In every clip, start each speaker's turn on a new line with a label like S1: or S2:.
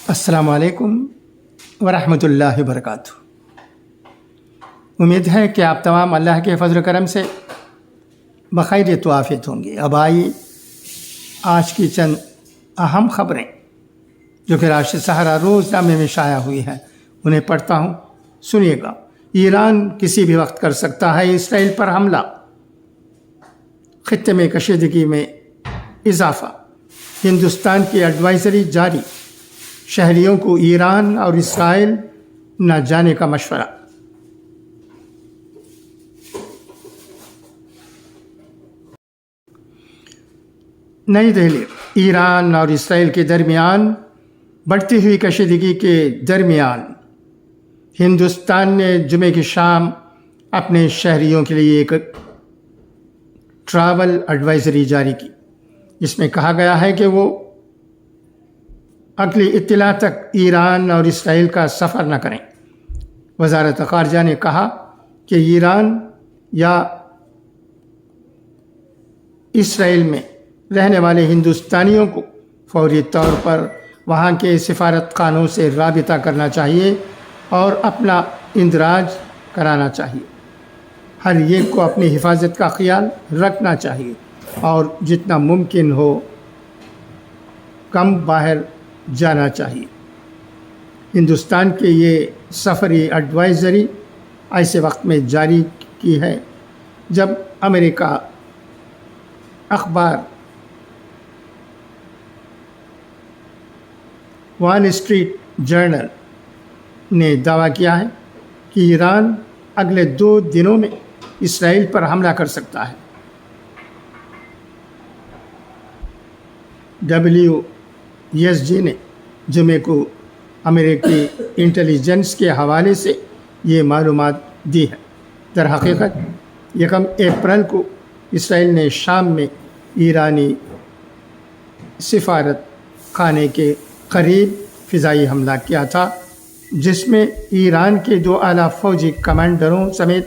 S1: السلام علیکم ورحمۃ اللہ وبرکاتہ۔ امید ہے کہ آپ تمام اللہ کے فضل و کرم سے بخیریت و عافیت ہوں گے۔ اب آئیے آج کی چند اہم خبریں جو کہ راشد سحرا روزنامے میں شائع ہوئی ہیں انہیں پڑھتا ہوں، سنیے گا۔ ایران کسی بھی وقت کر سکتا ہے اسرائیل پر حملہ، خطے میں کشیدگی میں اضافہ، ہندوستان کی ایڈوائزری جاری، شہریوں کو ایران اور اسرائیل نہ جانے کا مشورہ۔ نئی دہلی۔ ایران اور اسرائیل کے درمیان بڑھتی ہوئی کشیدگی کے درمیان ہندوستان نے جمعے کی شام اپنے شہریوں کے لیے ایک ٹریول ایڈوائزری جاری کی۔ اس میں کہا گیا ہے کہ وہ اگلی اطلاع تک ایران اور اسرائیل کا سفر نہ کریں۔ وزارت خارجہ نے کہا کہ ایران یا اسرائیل میں رہنے والے ہندوستانیوں کو فوری طور پر وہاں کے سفارت خانوں سے رابطہ کرنا چاہیے اور اپنا اندراج کرانا چاہیے۔ ہر ایک کو اپنی حفاظت کا خیال رکھنا چاہیے اور جتنا ممکن ہو کم باہر جانا چاہیے۔ ہندوستان کے یہ سفری ایڈوائزری ایسے وقت میں جاری کی ہے جب امریکہ اخبار وال اسٹریٹ جرنل نے دعویٰ کیا ہے کہ ایران اگلے 2 دنوں میں اسرائیل پر حملہ کر سکتا ہے۔ WSG نے جمعے کو امریکی انٹیلیجنس کے حوالے سے یہ معلومات دی ہے۔ در حقیقت 1 اپریل کو اسرائیل نے شام میں ایرانی سفارت خانے کے قریب فضائی حملہ کیا تھا، جس میں ایران کے 2 اعلیٰ فوجی کمانڈروں سمیت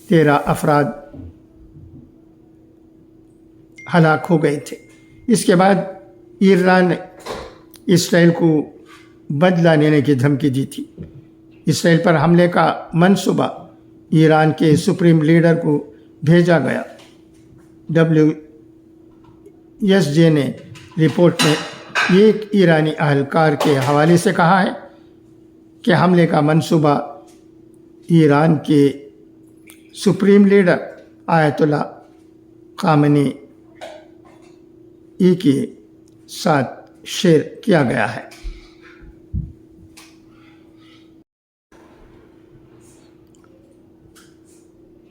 S1: 13 افراد ہلاک ہو گئے تھے۔ اس کے بعد ایران نے اسرائیل کو بدلہ لینے کی دھمکی دی تھی۔ اسرائیل پر حملے کا منصوبہ ایران کے سپریم لیڈر کو بھیجا گیا۔ WSG نے رپورٹ میں ایک ایرانی اہلکار کے حوالے سے کہا ہے کہ حملے کا منصوبہ ایران کے سپریم لیڈر آیت اللہ خامنئی کے ساتھ شیئر کیا گیا ہے۔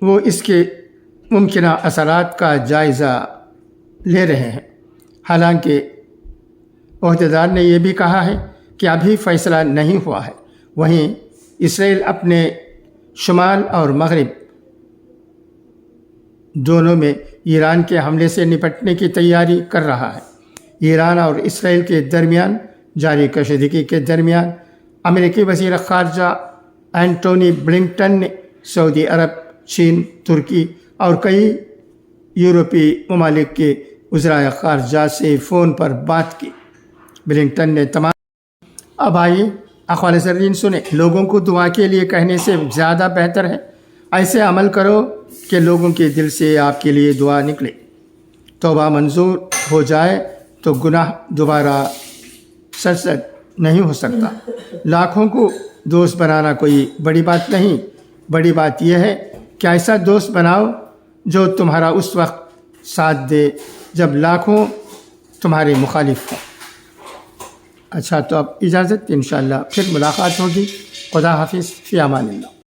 S1: وہ اس کے ممکنہ اثرات کا جائزہ لے رہے ہیں۔ حالانکہ عہدیدار نے یہ بھی کہا ہے کہ ابھی فیصلہ نہیں ہوا ہے۔ وہیں اسرائیل اپنے شمال اور مغرب دونوں میں ایران کے حملے سے نپٹنے کی تیاری کر رہا ہے۔ ایران اور اسرائیل کے درمیان جاری کشیدگی کے درمیان امریکی وزیر خارجہ اینٹونی بلنکن نے سعودی عرب، چین، ترکی اور کئی یورپی ممالک کے وزرائے خارجہ سے فون پر بات کی۔ بلنکن نے اب آئیے اقوال زرین سنیں۔ لوگوں کو دعا کے لیے کہنے سے زیادہ بہتر ہے ایسے عمل کرو کہ لوگوں کے دل سے آپ کے لیے دعا نکلے۔ توبہ منظور ہو جائے تو گناہ دوبارہ سرزد نہیں ہو سکتا۔ لاکھوں کو دوست بنانا کوئی بڑی بات نہیں، بڑی بات یہ ہے کہ ایسا دوست بناؤ جو تمہارا اس وقت ساتھ دے جب لاکھوں تمہارے مخالف ہوں۔ اچھا، تو اب اجازت، انشاءاللہ پھر ملاقات ہوگی۔ خدا حافظ، فی امان اللہ۔